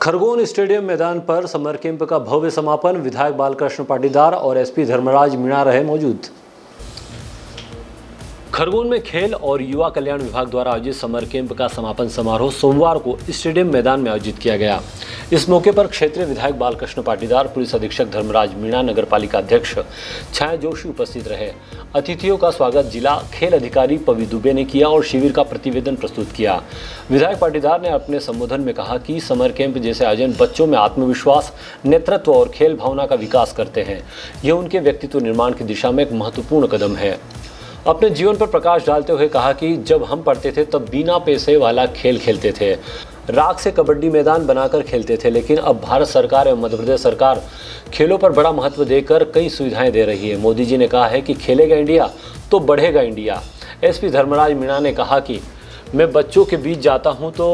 Khargone stadium मैदान पर summer camp का भव्य समापन। विधायक बालकृष्ण पाटीदार और एसपी धर्मराज मीणा रहे मौजूद। खरगोन में खेल और युवा कल्याण विभाग द्वारा आयोजित समर कैंप का समापन समारोह सोमवार को स्टेडियम मैदान में आयोजित किया गया। इस मौके पर क्षेत्रीय विधायक बालकृष्ण पाटीदार, पुलिस अधीक्षक धर्मराज मीणा, नगरपालिका अध्यक्ष छाया जोशी उपस्थित रहे। अतिथियों का स्वागत जिला खेल अधिकारी पवी दुबे ने किया और शिविर का प्रतिवेदन प्रस्तुत किया। विधायक पाटीदार ने अपने संबोधन में कहा कि समर कैंप जैसे आयोजन बच्चों में आत्मविश्वास, नेतृत्व और खेल भावना का विकास करते हैं। यह उनके व्यक्तित्व निर्माण की दिशा में एक महत्वपूर्ण कदम है। अपने जीवन पर प्रकाश डालते हुए कहा कि जब हम पढ़ते थे तब बिना पैसे वाला खेल खेलते थे, राख से कबड्डी मैदान बनाकर खेलते थे, लेकिन अब भारत सरकार एवं मध्य प्रदेश सरकार खेलों पर बड़ा महत्व देकर कई सुविधाएं दे रही है। मोदी जी ने कहा है कि खेलेगा इंडिया तो बढ़ेगा इंडिया। एसपी धर्मराज मीणा ने कहा कि मैं बच्चों के बीच जाता हूं तो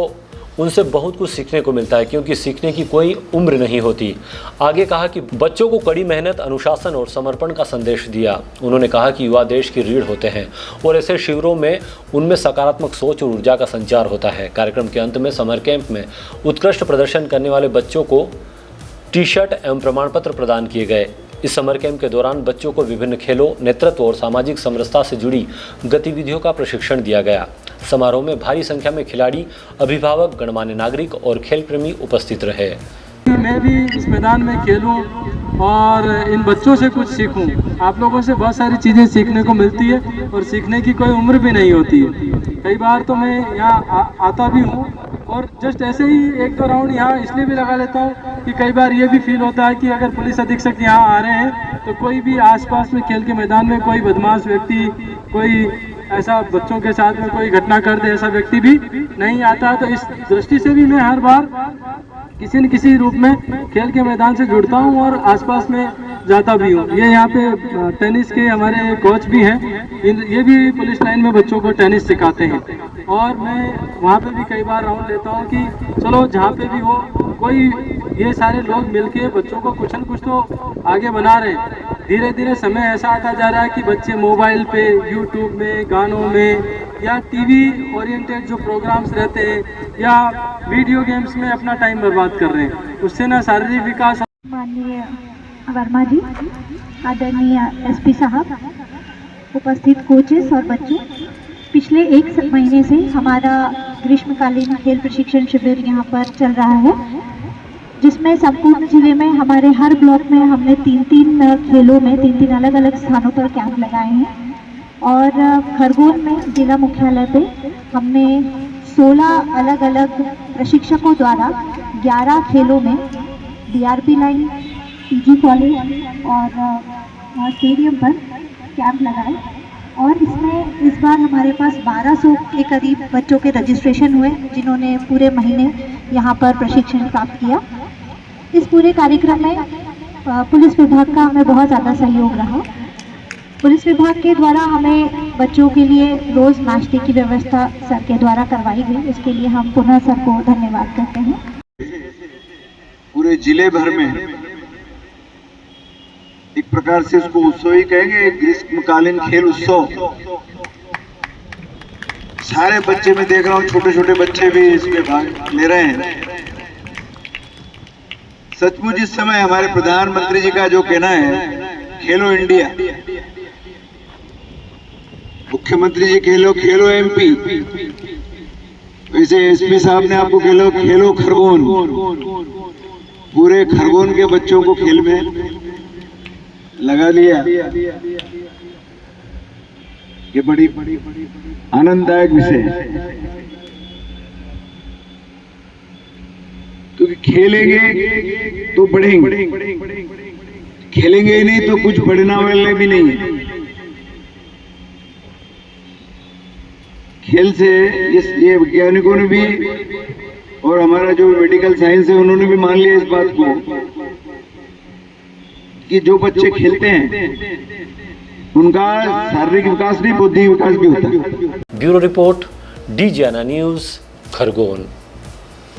उनसे बहुत कुछ सीखने को मिलता है, क्योंकि सीखने की कोई उम्र नहीं होती। आगे कहा कि बच्चों को कड़ी मेहनत, अनुशासन और समर्पण का संदेश दिया। उन्होंने कहा कि युवा देश की रीढ़ होते हैं और ऐसे शिविरों में उनमें सकारात्मक सोच और ऊर्जा का संचार होता है। कार्यक्रम के अंत में समर कैंप में उत्कृष्ट प्रदर्शन करने वाले बच्चों को टी शर्ट एवं प्रमाण पत्र प्रदान किए गए। इस समर कैंप के दौरान बच्चों को विभिन्न खेलों, नेतृत्व और सामाजिक समरसता से जुड़ी गतिविधियों का प्रशिक्षण दिया गया। समारोह में भारी संख्या में खिलाड़ी, अभिभावक, गणमान्य नागरिक और खेल प्रेमी उपस्थित रहे। मैं भी इस मैदान में खेलूं और इन बच्चों से कुछ सीखूं। आप लोगों से बहुत सारी चीज़ें सीखने को मिलती है और सीखने की कोई उम्र भी नहीं होती है। कई बार तो मैं यहाँ आता भी हूँ और जस्ट ऐसे ही एक दो राउंड यहाँ इसलिए भी लगा लेता हूँ कि कई बार ये भी फील होता है कि अगर पुलिस अधीक्षक यहाँ आ रहे हैं तो कोई भी आसपास में खेल के मैदान में कोई बदमाश व्यक्ति, कोई ऐसा बच्चों के साथ में कोई घटना कर दे, ऐसा व्यक्ति भी नहीं आता। तो इस दृष्टि से भी मैं हर बार किसी न किसी रूप में खेल के मैदान से जुड़ता हूं और आसपास में जाता भी हूं। ये यहाँ पे टेनिस के हमारे कोच भी हैं, ये भी पुलिस लाइन में बच्चों को टेनिस सिखाते हैं और मैं वहाँ पे भी कई बार राउंड लेता हूँ कि चलो जहाँ पे भी हो कोई ये सारे लोग मिलके बच्चों को कुछ न कुछ तो आगे बना रहे हैं। धीरे धीरे समय ऐसा आता जा रहा है कि बच्चे मोबाइल पे, यूट्यूब में, गानों में या टीवी ओरिएंटेड जो प्रोग्राम्स रहते हैं या वीडियो गेम्स में अपना टाइम बर्बाद कर रहे हैं। उससे ना शारीरिक विकास। माननीय वर्मा जी, आदरणीय एसपी साहब, उपस्थित कोचेस और बच्चों, पिछले एक महीने से हमारा ग्रीष्मकालीन खेल प्रशिक्षण शिविर यहाँ पर चल रहा है, जिसमें संपूर्ण जिले में हमारे हर ब्लॉक में हमने तीन खेलों में तीन अलग अलग स्थानों पर कैंप लगाए हैं। और खरगोन में जिला मुख्यालय पे हमने 16 अलग अलग प्रशिक्षकों द्वारा 11 खेलों में DRP लाइन, PG कॉलेज और स्टेडियम पर कैंप लगाए और इसमें इस बार हमारे पास 1200 के करीब बच्चों के रजिस्ट्रेशन हुए, जिन्होंने पूरे महीने यहाँ पर प्रशिक्षण प्राप्त किया। इस पूरे कार्यक्रम में पुलिस विभाग का हमें बहुत ज़्यादा सहयोग रहा। पुलिस विभाग के द्वारा हमें बच्चों के लिए रोज़ नाश्ते की व्यवस्था सर के द्वारा करवाई गई, इसके लिए हम पुनः सर को धन्यवाद करते हैं। पूरे जिले भर में एक प्रकार से उसको उत्सव ही कहेंगे, ग्रीष्मकालीन खेल उत्सव। सारे बच्चे मैं देख रहा हूँ, छोटे छोटे बच्चे भी इसमें भाग ले रहे हैं। सचमुच इस समय हमारे प्रधानमंत्री जी का जो कहना है खेलो इंडिया, मुख्यमंत्री जी खेलो MP, वैसे एसपी साहब ने आपको खेलो खरगोन। पूरे खरगोन के बच्चों को खेल में लगा लिया। ये बड़ी आनंददायक विषय है, क्योंकि खेलेंगे तो बढ़ेंगे, खेलेंगे ही नहीं तो कुछ बढ़ना वाले भी नहीं है। खेल से ये वैज्ञानिकों ने भी और हमारा जो मेडिकल साइंस है उन्होंने भी मान लिया इस बात को कि जो बच्चे खेलते हैं उनका शारीरिक विकास नहीं, बुद्धि विकास भी होता है। Bureau report, DJNA news, Khargone.